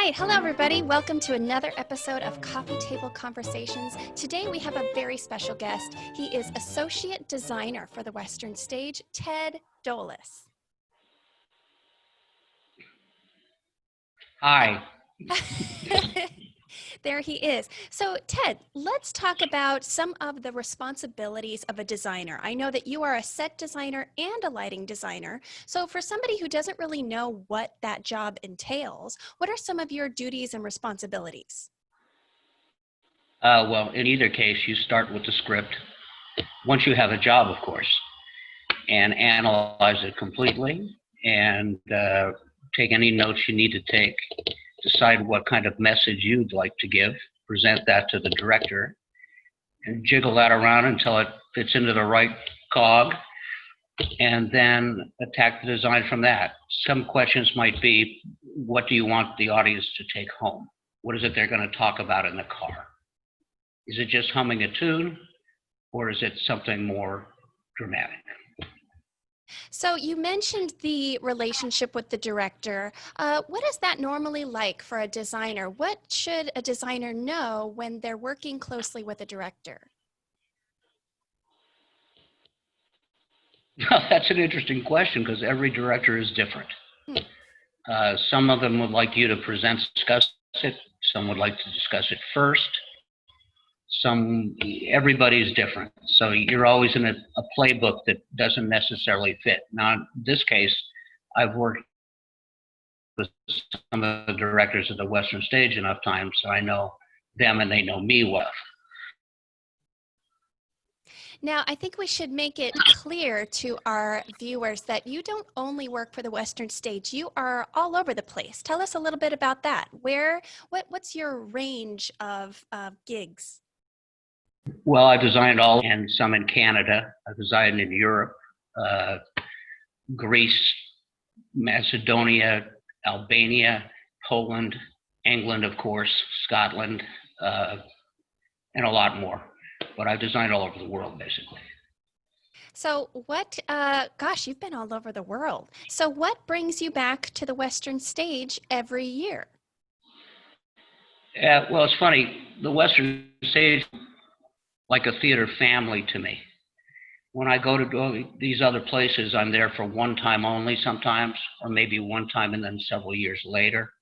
right, hello everybody. Welcome to another episode of Coffee Table Conversations. Today we have a very special guest. He is Associate Designer for the Western Stage, Ted Dolas. Hi. There he is. So Ted, let's talk about some of the responsibilities of a designer. I know that you are a set designer and a lighting designer. So for somebody who doesn't really know what that job entails, what are some of your duties and responsibilities? Well, in either case, you start with the script, once you have a job, of course, and analyze it completely and take any notes you need to take, decide what kind of message you'd like to give, present that to the director, and jiggle that around until it fits into the right cog, and then attack the design from that. Some questions might be, what do you want the audience to take home? What is it they're going to talk about in the car? Is it just humming a tune, or is it something more dramatic? So you mentioned the relationship with the director. What is that normally like for a designer? What should a designer know when they're working closely with a director? That's an interesting question because every director is different. Some of them would like you to discuss it. Some would like to discuss it first. Everybody's different. So you're always in a playbook that doesn't necessarily fit. Now, in this case, I've worked with some of the directors of the Western Stage enough times, so I know them and they know me well. Now, I think we should make it clear to our viewers that you don't only work for the Western Stage, you are all over the place. Tell us a little bit about that. What's your range of gigs? Well, I designed all, and some in Canada. I designed in Europe, Greece, Macedonia, Albania, Poland, England, of course, Scotland, and a lot more. But I've designed all over the world, basically. So gosh, you've been all over the world. So what brings you back to the Western Stage every year? Well, it's funny. The Western Stage, like a theater family to me. When I go to these other places, I'm there for one time only sometimes, or maybe one time and then several years later.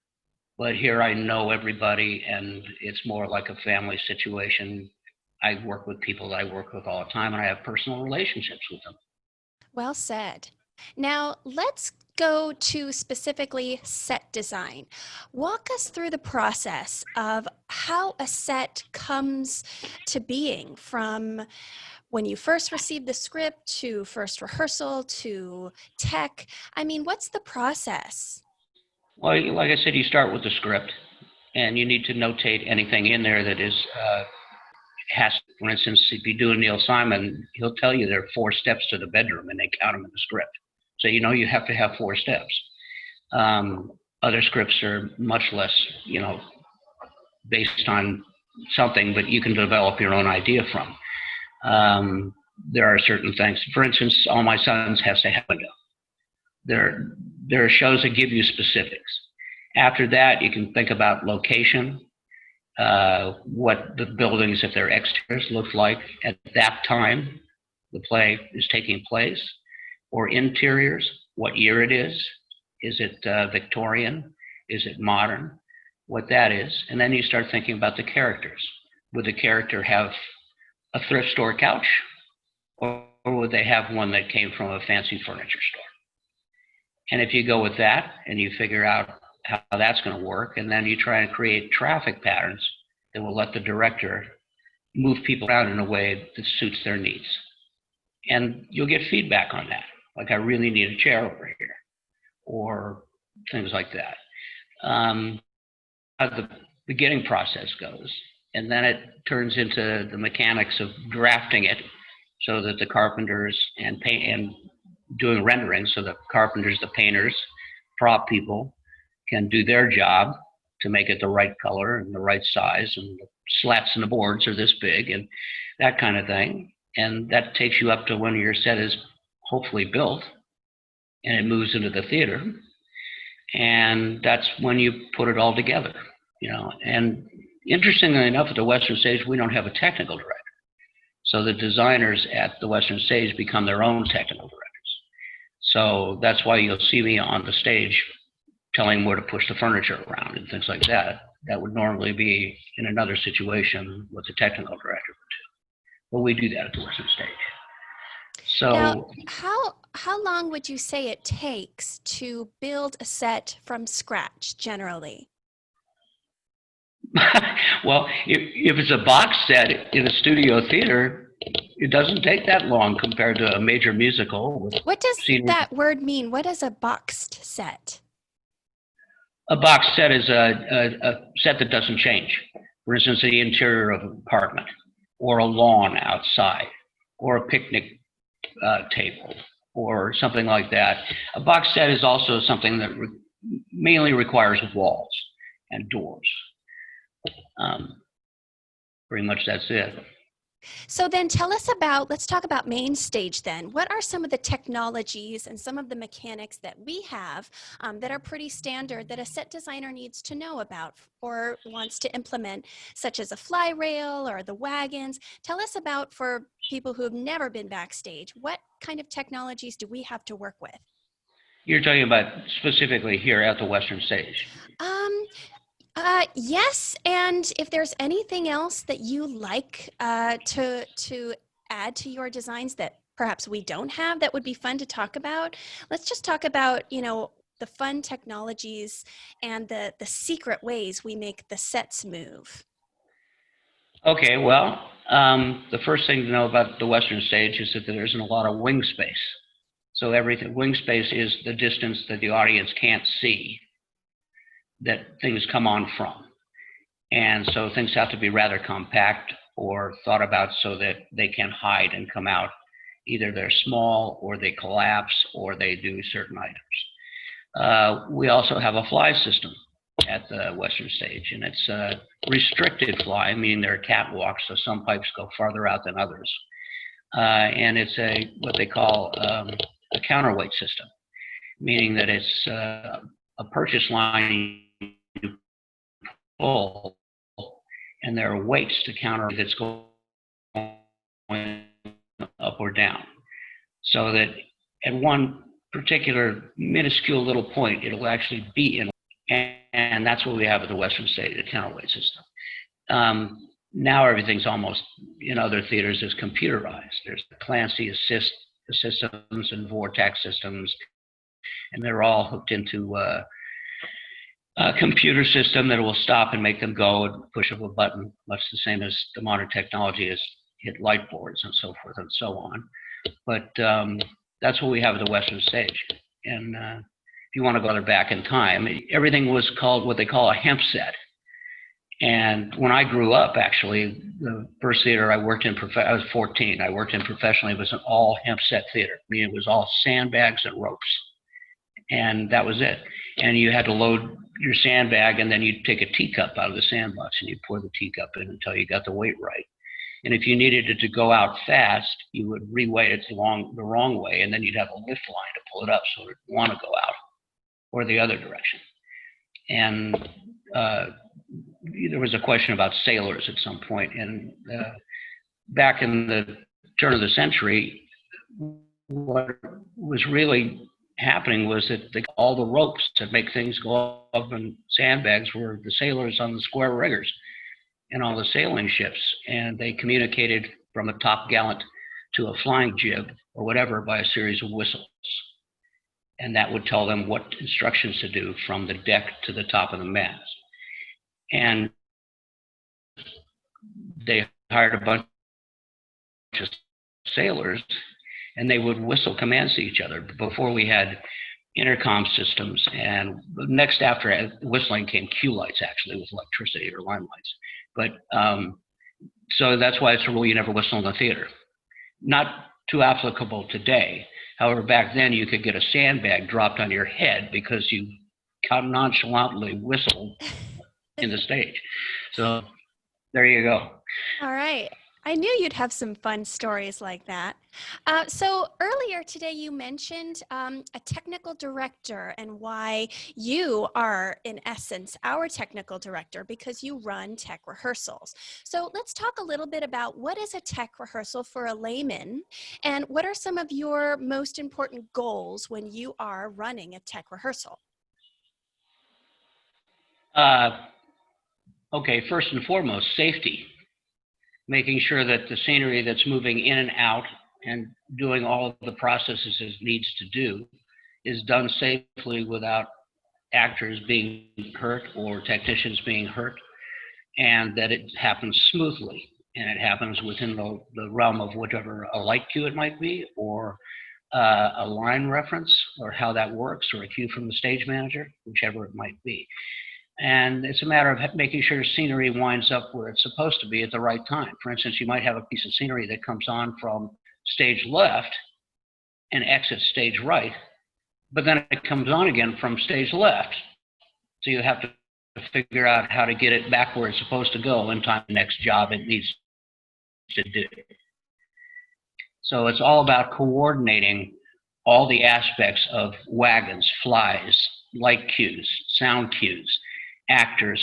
But here I know everybody, and it's more like a family situation. I work with people that I work with all the time, and I have personal relationships with them. Well said. Now, let's go to specifically set design. Walk us through the process of how a set comes to being, from when you first receive the script to first rehearsal to tech. I mean, what's the process? Well, like I said, you start with the script, and you need to notate anything in there that is for instance, if you do a Neil Simon, he'll tell you there are 4 steps to the bedroom, and they count them in the script. So you have to have 4 steps. Other scripts are much less, based on something, but you can develop your own idea from. There are certain things. For instance, All My Sons has to have a window. There are shows that give you specifics. After that, you can think about location, what the buildings, if they're exteriors, look like at that time the play is taking place, or interiors, what year it is it Victorian, is it modern, what that is, and then you start thinking about the characters. Would the character have a thrift store couch, or would they have one that came from a fancy furniture store? And if you go with that and you figure out how that's going to work, and then you try and create traffic patterns that will let the director move people around in a way that suits their needs. And you'll get feedback on that, like, I really need a chair over here, or things like that. How the beginning process goes, and then it turns into the mechanics of drafting it so that the carpenters and doing rendering, so the carpenters, the painters, prop people can do their job to make it the right color and the right size, and the slats and the boards are this big and that kind of thing. And that takes you up to when your set is hopefully built and it moves into the theater. And that's when you put it all together, And interestingly enough, at the Western Stage, we don't have a technical director. So the designers at the Western Stage become their own technical directors. So that's why you'll see me on the stage telling where to push the furniture around and things like that. That would normally be in another situation what the technical director would do. But we do that at the Western Stage. Now, So how long would you say it takes to build a set from scratch generally? well, if it's a box set in a studio theater, it doesn't take that long compared to a major musical. What does that word mean? What is a boxed set? A box set is a set that doesn't change. For instance, the interior of an apartment, or a lawn outside, or a picnic table, or something like that. A box set is also something that mainly requires walls and doors. Pretty much that's it. So then let's talk about main stage then. What are some of the technologies and some of the mechanics that we have that are pretty standard that a set designer needs to know about or wants to implement, such as a fly rail or the wagons? Tell us about, for people who have never been backstage, what kind of technologies do we have to work with? You're talking about specifically here at the Western Stage. Yes, and if there's anything else that you like to add to your designs that perhaps we don't have, that would be fun to talk about. Let's just talk about, the fun technologies and the secret ways we make the sets move. Okay, well, the first thing to know about the Western Stage is that there isn't a lot of wing space. So wing space is the distance that the audience can't see that things come on from. And so things have to be rather compact or thought about so that they can hide and come out. Either they're small or they collapse or they do certain items. We also have a fly system at the Western Stage, and it's a restricted fly, meaning there are catwalks, so some pipes go farther out than others. And it's what they call a counterweight system, meaning that it's a purchase line you pull, and there are weights to counter that's going up or down. So that at one particular minuscule little point, it'll actually be in, and that's what we have at the Western Stage, the counterweight system. Now everything's almost, in other theaters, is computerized. There's the Clancy systems and Vortex systems, and they're all hooked into a computer system that will stop and make them go and push of a button, much the same as the modern technology has hit light boards and so forth and so on. But that's what we have at the Western Stage. And if you want to go back in time, everything was called what they call a hemp set. And when I grew up, actually, the first theater I worked in, I was 14. I worked in professionally. It was an all hemp set theater. I mean, it was all sandbags and ropes. And that was it. And you had to load your sandbag, and then you'd take a teacup out of the sandbox, and you'd pour the teacup in until you got the weight right. And if you needed it to go out fast, you would re-weight it the wrong way, and then you'd have a lift line to pull it up so it would want to go out, or the other direction. And there was a question about sailors at some point, and back in the turn of the century, what was really happening was that all the ropes that make things go up in sandbags were the sailors on the square riggers and all the sailing ships, and they communicated from a top gallant to a flying jib or whatever by a series of whistles, and that would tell them what instructions to do from the deck to the top of the mast. And they hired a bunch of sailors, and they would whistle commands to each other. Before we had intercom systems, and next after whistling came cue lights, actually, with electricity or line lights. But so that's why it's a rule you never whistle in the theater. Not too applicable today. However, back then you could get a sandbag dropped on your head because you nonchalantly whistled in the stage. So there you go. All right. I knew you'd have some fun stories like that. So earlier today, you mentioned a technical director and why you are, in essence, our technical director because you run tech rehearsals. So let's talk a little bit about what is a tech rehearsal for a layman, and what are some of your most important goals when you are running a tech rehearsal? Uh, okay, first and foremost, safety. Making sure that the scenery that's moving in and out and doing all of the processes it needs to do is done safely without actors being hurt or technicians being hurt, and that it happens smoothly and it happens within the realm of whatever a light cue it might be, or a line reference, or how that works, or a cue from the stage manager, whichever it might be. And it's a matter of making sure scenery winds up where it's supposed to be at the right time. For instance, you might have a piece of scenery that comes on from stage left and exits stage right, but then it comes on again from stage left. So you have to figure out how to get it back where it's supposed to go in time for the next job it needs to do. So it's all about coordinating all the aspects of wagons, flies, light cues, sound cues, actors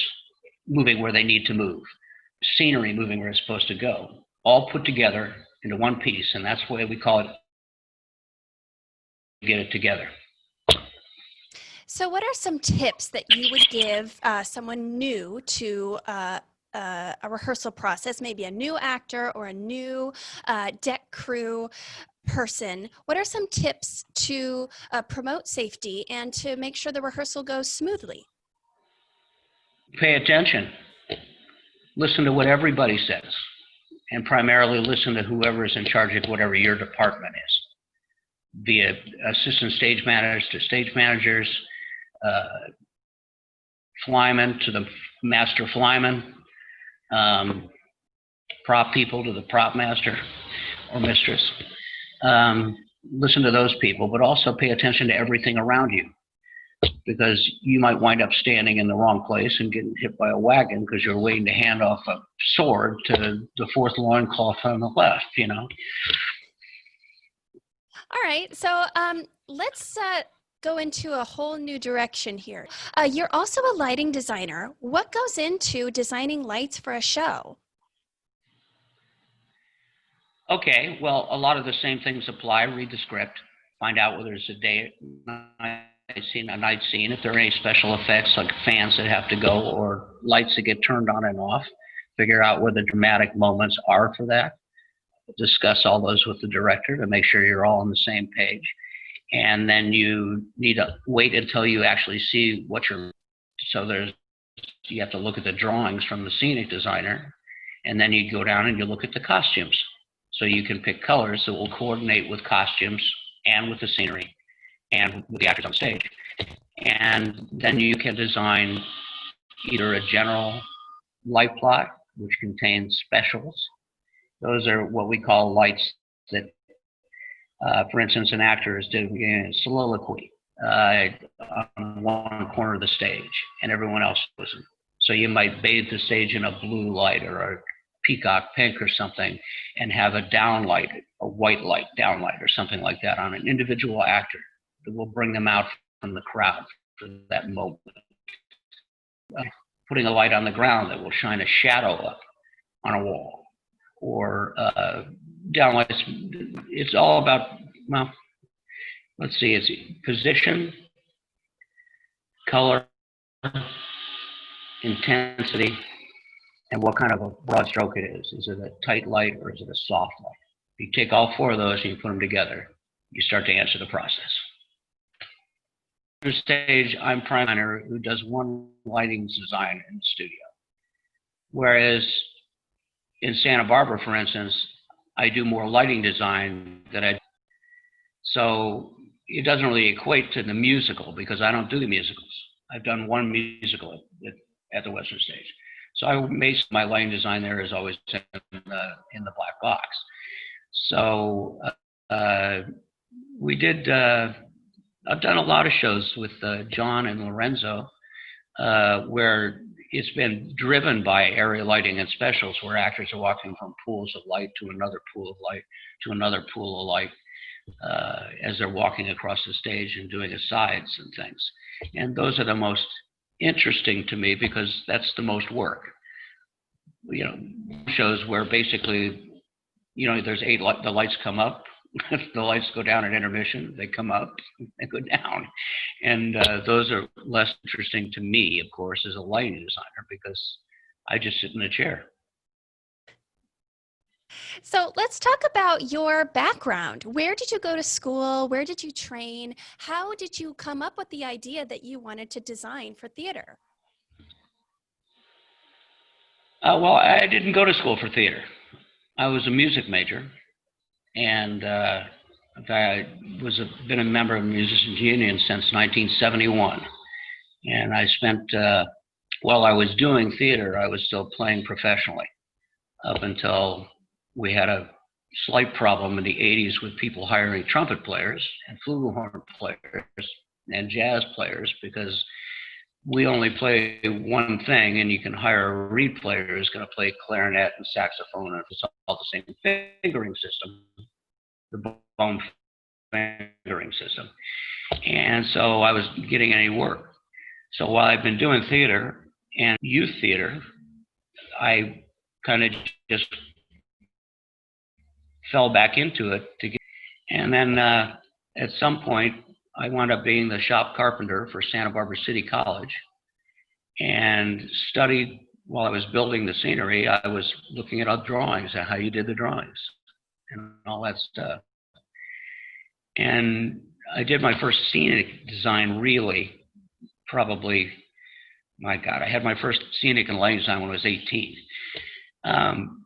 moving where they need to move, scenery moving where it's supposed to go, all put together into one piece, and that's why we call it get it together. So, what are some tips that you would give someone new to a rehearsal process, maybe a new actor or a new deck crew person? What are some tips to promote safety and to make sure the rehearsal goes smoothly? Pay attention. Listen to what everybody says, and primarily listen to whoever is in charge of whatever your department is, be it assistant stage managers to stage managers, flymen to the master flyman, prop people to the prop master or mistress. Listen to those people, but also pay attention to everything around you, because you might wind up standing in the wrong place and getting hit by a wagon because you're waiting to hand off a sword to the fourth loincloth on the left, you know. All right, so let's go into a whole new direction here. You're also a lighting designer. What goes into designing lights for a show? Okay, well, a lot of the same things apply. Read the script, find out whether it's a day, night scene, a night scene, if there are any special effects like fans that have to go or lights that get turned on and off. Figure out where the dramatic moments are for that. Discuss all those with the director to make sure you're all on the same page. And then you need to wait until you actually see what you're, so you have to look at the drawings from the scenic designer, and then you go down and you look at the costumes. So you can pick colors that will coordinate with costumes and with the scenery and with the actors on stage. And then you can design either a general light plot, which contains specials. Those are what we call lights that, for instance, an actor is doing a soliloquy on one corner of the stage and everyone else listens. So you might bathe the stage in a blue light or a peacock pink or something and have a downlight, a white light downlight or something like that on an individual actor that will bring them out from the crowd for that moment. Putting a light on the ground that will shine a shadow up on a wall, or downlights. It's all about, well, let's see, it's position, color, intensity, and what kind of a broad stroke it is. Is it a tight light or is it a soft light? You take all four of those and you put them together, you start to answer the process. On stage, I'm prime designer who does one lighting design in the studio. Whereas in Santa Barbara, for instance, I do more lighting design than I do. So it doesn't really equate to the musical because I don't do the musicals. I've done one musical at the Western Stage. So my lighting design there is always in the black box. So we did, I've done a lot of shows with John and Lorenzo where it's been driven by area lighting and specials where actors are walking from pools of light to another pool of light to another pool of light as they're walking across the stage and doing asides and things. And those are the most interesting to me because that's the most work. You know, shows where basically, you know, there's the lights come up, the lights go down at intermission, they come up, they go down. And those are less interesting to me, of course, as a lighting designer, because I just sit in a chair. So let's talk about your background. Where did you go to school? Where did you train? How did you come up with the idea that you wanted to design for theater? Well, I didn't go to school for theater. I was a music major, and I been a member of the Musicians Union since 1971. And I spent, while I was doing theater, I was still playing professionally up until we had a slight problem in the 80s with people hiring trumpet players and flugelhorn players and jazz players because we only play one thing, and you can hire a reed player who's going to play clarinet and saxophone, and it's all the same fingering system, the bone fingering system. And so I was getting any work. So while I've been doing theater and youth theater, I kind of just fell back into it and then at some point I wound up being the shop carpenter for Santa Barbara City College and studied while I was building the scenery. I was looking at drawings and how you did the drawings and all that stuff. And I did my first scenic design really probably, my God, I had my first scenic and lighting design when I was 18.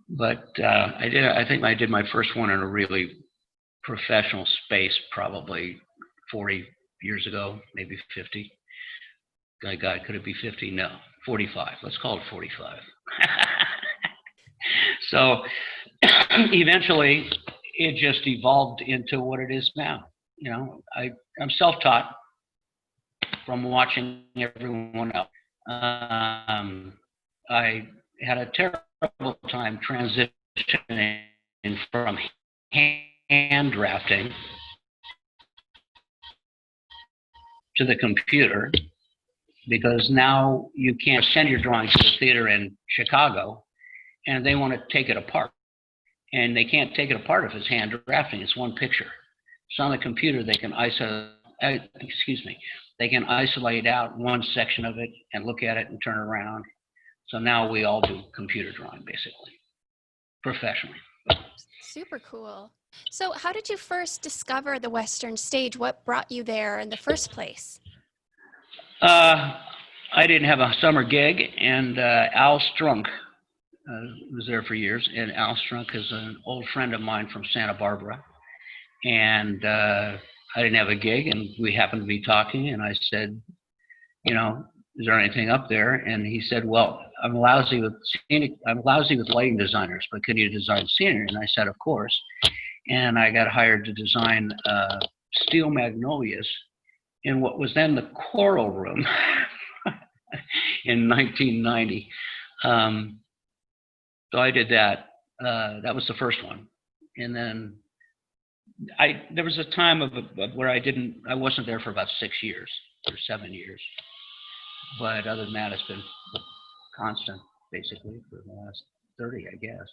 But I think I did my first one in a really professional space probably 40 years ago, maybe 50. God, could it be 50? No, 45. Let's call it 45. So eventually it just evolved into what it is now. You know, I'm self-taught from watching everyone else. I had a terrible time transitioning from hand drafting to the computer because now you can't send your drawing to the theater in Chicago and they want to take it apart. And they can't take it apart if it's hand drafting. It's one picture. So on the computer, they can they can isolate out one section of it and look at it and turn around. So now we all do computer drawing, basically, professionally. Super cool. So how did you first discover the Western stage? What brought you there in the first place? I didn't have a summer gig, and Al Strunk was there for years. And Al Strunk is an old friend of mine from Santa Barbara. And I didn't have a gig, and we happened to be talking, and I said, you know, is there anything up there? And he said, well, I'm lousy with lighting designers, but can you design scenery? And I said, of course. And I got hired to design Steel Magnolias in what was then the Choral Room in 1990. So I did that. That was the first one. And then there was a time where I wasn't there for about 6 years or 7 years. But other than that, it's been constant, basically, for the last 30, I guess.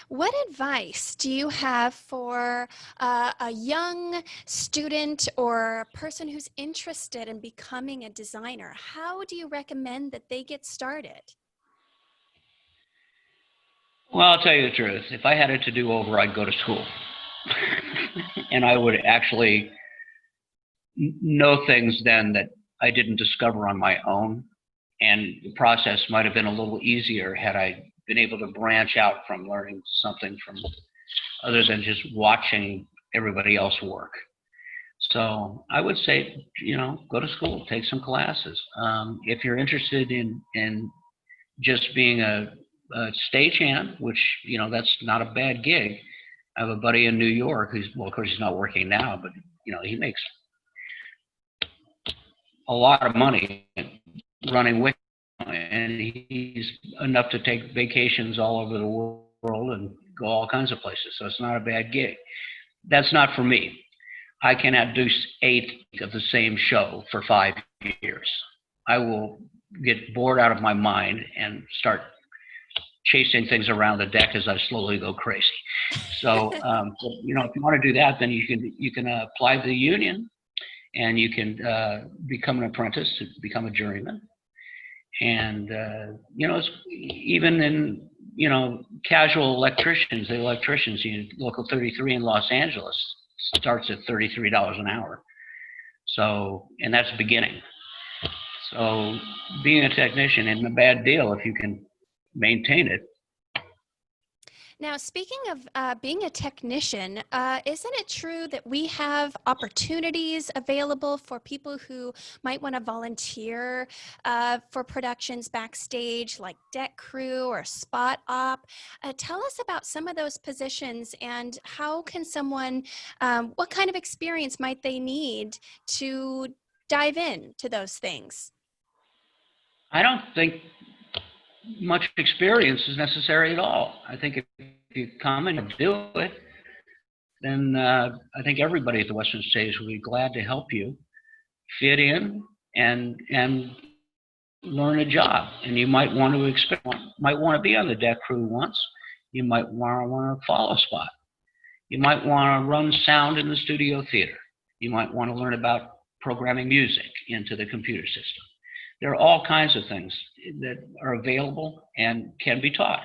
What advice do you have for a young student or a person who's interested in becoming a designer? How do you recommend that they get started? Well, I'll tell you the truth. If I had it to do over, I'd go to school. And I would actually know things then that I didn't discover on my own. And the process might have been a little easier had I been able to branch out from learning something from other than just watching everybody else work. So I would say, you know, go to school, take some classes. If you're interested in just being a stagehand, which, you know, that's not a bad gig. I have a buddy in New York who's, well, of course he's not working now, but, you know, he makes a lot of money running with him, and he's enough to take vacations all over the world and go all kinds of places. So it's not a bad gig. That's not for me. I cannot do 8 of the same show for 5 years. I will get bored out of my mind and start chasing things around the deck as I slowly go crazy. So, if you want to do that, then you can apply to the union, and you can become an apprentice, become a journeyman, and it's even in casual electricians. The electricians, local 33 in Los Angeles starts at $33 an hour. So, and that's the beginning. So, being a technician isn't a bad deal if you can maintain it. Now, speaking of being a technician, isn't it true that we have opportunities available for people who might want to volunteer for productions backstage, like deck crew or spot op? Tell us about some of those positions, and how can someone, what kind of experience might they need to dive into those things? I don't think much experience is necessary at all. I think if you come and do it, then I think everybody at the Western Stage will be glad to help you fit in and learn a job. And you might want to be on the deck crew once. You might want to follow spot. You might want to run sound in the studio theater. You might want to learn about programming music into the computer system. There are all kinds of things that are available and can be taught.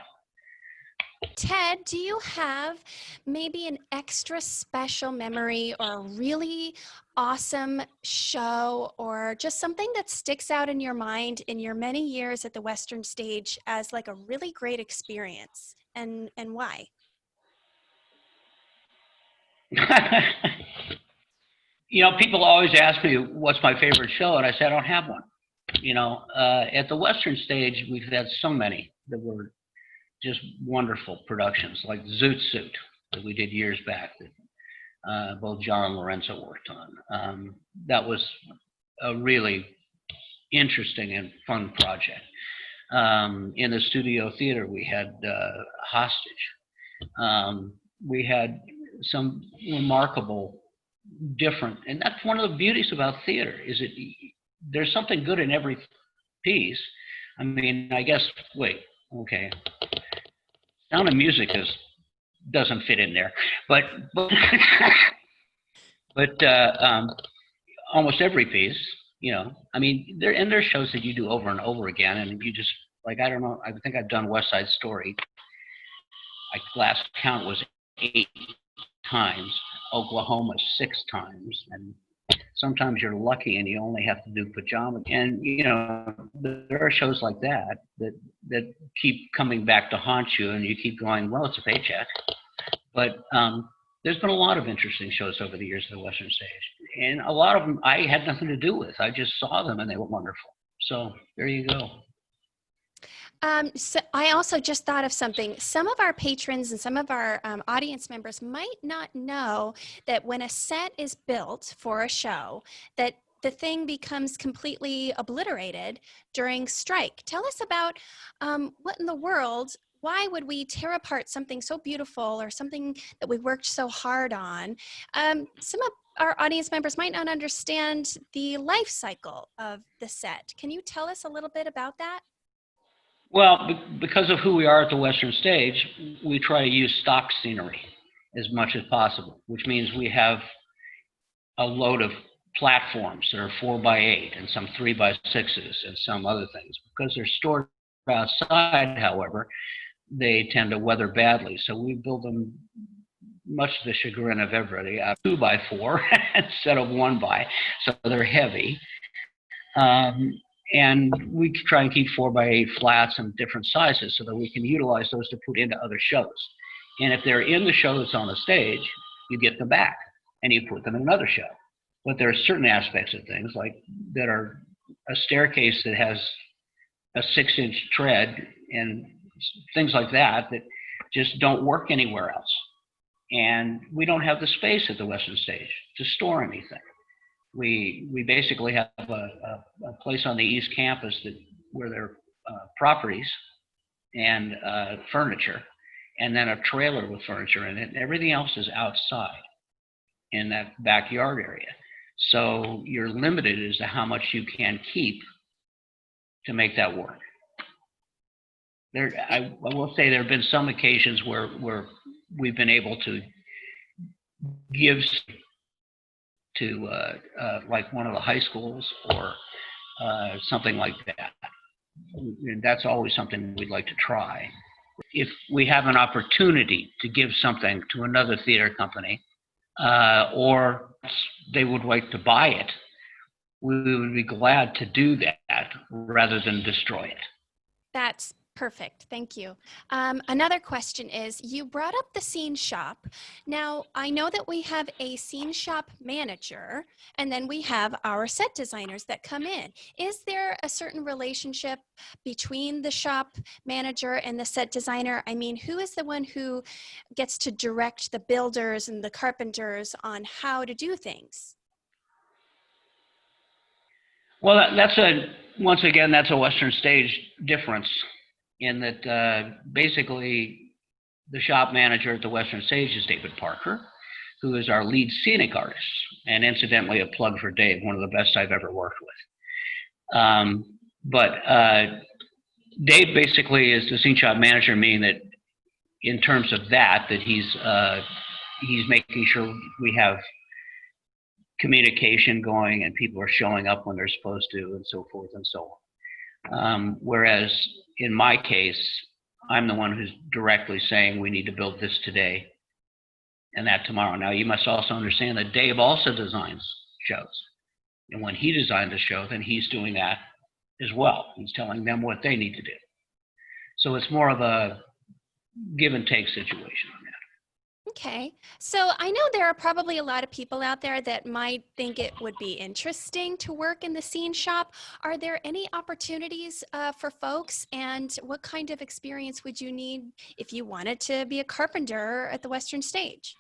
Ted, do you have maybe an extra special memory or a really awesome show, or just something that sticks out in your mind in your many years at the Western Stage as like a really great experience, and why? People always ask me what's my favorite show, and I say I don't have one. At the Western Stage, we've had so many that were just wonderful productions, like Zoot Suit that we did years back that both John and Lorenzo worked on. That was a really interesting and fun project. In the studio theater, we had Hostage. We had some remarkable different, and that's one of the beauties about theater, is it there's something good in every piece. I mean, I guess, okay, Sound of Music doesn't fit in there, but but almost every piece, I mean, there's shows that you do over and over again, and you just, like, I don't know, I think I've done West Side Story. Last count was 8 times, Oklahoma 6 times, and sometimes you're lucky and you only have to do Pajama. And there are shows like that keep coming back to haunt you, and you keep going, well, it's a paycheck. But there's been a lot of interesting shows over the years at the Western Stage, and a lot of them I had nothing to do with. I just saw them and they were wonderful. So there you go. So I also just thought of something. Some of our patrons and some of our audience members might not know that when a set is built for a show, that the thing becomes completely obliterated during strike. Tell us about what in the world, why would we tear apart something so beautiful or something that we worked so hard on? Some of our audience members might not understand the life cycle of the set. Can you tell us a little bit about that? Well, because of who we are at the Western Stage, we try to use stock scenery as much as possible, which means we have a load of platforms that are 4x8 and some 3x6s and some other things. Because they're stored outside, however, they tend to weather badly. So we build them, much to the chagrin of everybody, 2x4 instead of 1x, so they're heavy. And we try and keep 4x8 flats in different sizes so that we can utilize those to put into other shows. And if they're in the show that's on the stage, you get them back and you put them in another show. But there are certain aspects of things that are a staircase that has a 6-inch tread and things like that just don't work anywhere else. And we don't have the space at the Western Stage to store anything. We basically have a place on the East Campus where there are properties and furniture, and then a trailer with furniture in it, and everything else is outside in that backyard area. So you're limited as to how much you can keep to make that work. I will say there have been some occasions where we've been able to give to like one of the high schools or something like that. And that's always something we'd like to try. If we have an opportunity to give something to another theater company, or they would like to buy it, we would be glad to do that rather than destroy it. That's perfect. Thank you. Another question is, you brought up the scene shop. Now, I know that we have a scene shop manager, and then we have our set designers that come in. Is there a certain relationship between the shop manager and the set designer? I mean, who is the one who gets to direct the builders and the carpenters on how to do things? Well, once again, that's a Western stage difference in that basically the shop manager at the Western Stage is David Parker, who is our lead scenic artist, and incidentally, a plug for Dave, one of the best I've ever worked with. But Dave basically is the scene shop manager, meaning that in terms of that he's making sure we have communication going and people are showing up when they're supposed to, and so forth and so on. Whereas in my case, I'm the one who's directly saying we need to build this today and that tomorrow. Now, you must also understand that Dave also designs shows. And when he designs a show, then he's doing that as well. He's telling them what they need to do. So it's more of a give and take situation on that. Okay, so I know there are probably a lot of people out there that might think it would be interesting to work in the scene shop. Are there any opportunities for folks, and what kind of experience would you need if you wanted to be a carpenter at the Western Stage?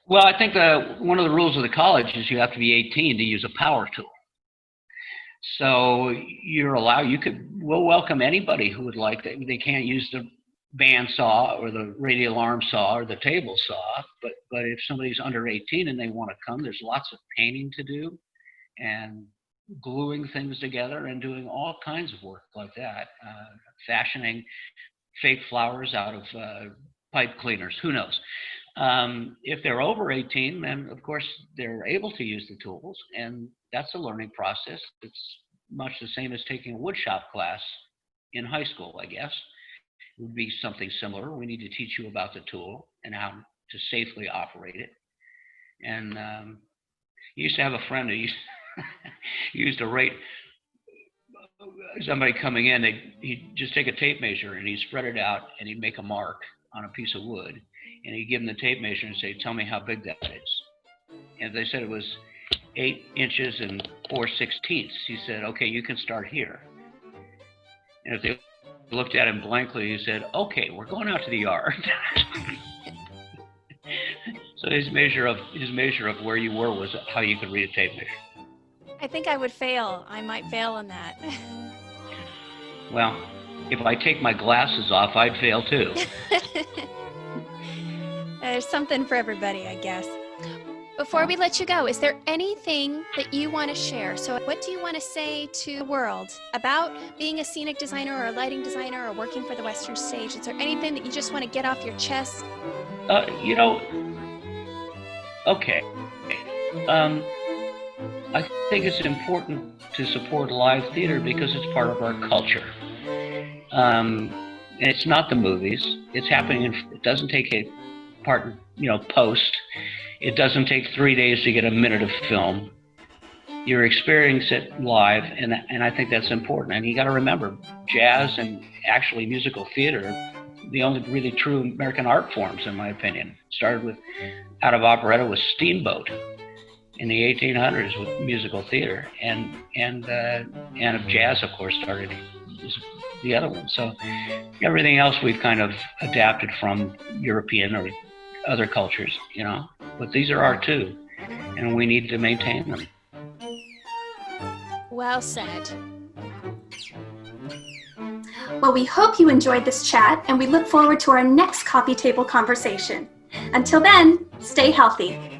Well, I think one of the rules of the college is you have to be 18 to use a power tool. So we'll welcome anybody who would like that. They can't use the band saw or the radial arm saw or the table saw, but if somebody's under 18 and they want to come, there's lots of painting to do and gluing things together and doing all kinds of work like that, fashioning fake flowers out of pipe cleaners, who knows. If they're over 18, then of course they're able to use the tools, and that's a learning process. It's much the same as taking a woodshop class in high school, I guess. It would be something similar. We need to teach you about the tool and how to safely operate it. And I used to have a friend who used to rate somebody coming in. He'd just take a tape measure and he'd spread it out and he'd make a mark on a piece of wood. And he'd give them the tape measure and say, "Tell me how big that is." And if they said it was 8 inches and 4/16, he said, "Okay, you can start here." And if they looked at him blankly, he said, "Okay, we're going out to the yard." So his measure of where you were was how you could read a tape measure. I think I would fail. I might fail on that. Well, if I take my glasses off, I'd fail too. There's something for everybody, I guess. Before we let you go, is there anything that you want to share? So what do you want to say to the world about being a scenic designer or a lighting designer or working for the Western Stage? Is there anything that you just want to get off your chest? Okay. I think it's important to support live theater because it's part of our culture. And it's not the movies. It's happening. It doesn't take a part, post. It doesn't take 3 days to get a minute of film. You're experiencing it live, and I think that's important. And you got to remember, jazz and actually musical theater are the only really true American art forms, in my opinion. Started out of operetta with Steamboat in the 1800s with musical theater, and of jazz, of course, started the other one. So everything else we've kind of adapted from European or other cultures, but these are our two. and we need to maintain them. Well said. Well, we hope you enjoyed this chat, and we look forward to our next coffee table conversation. Until then, stay healthy.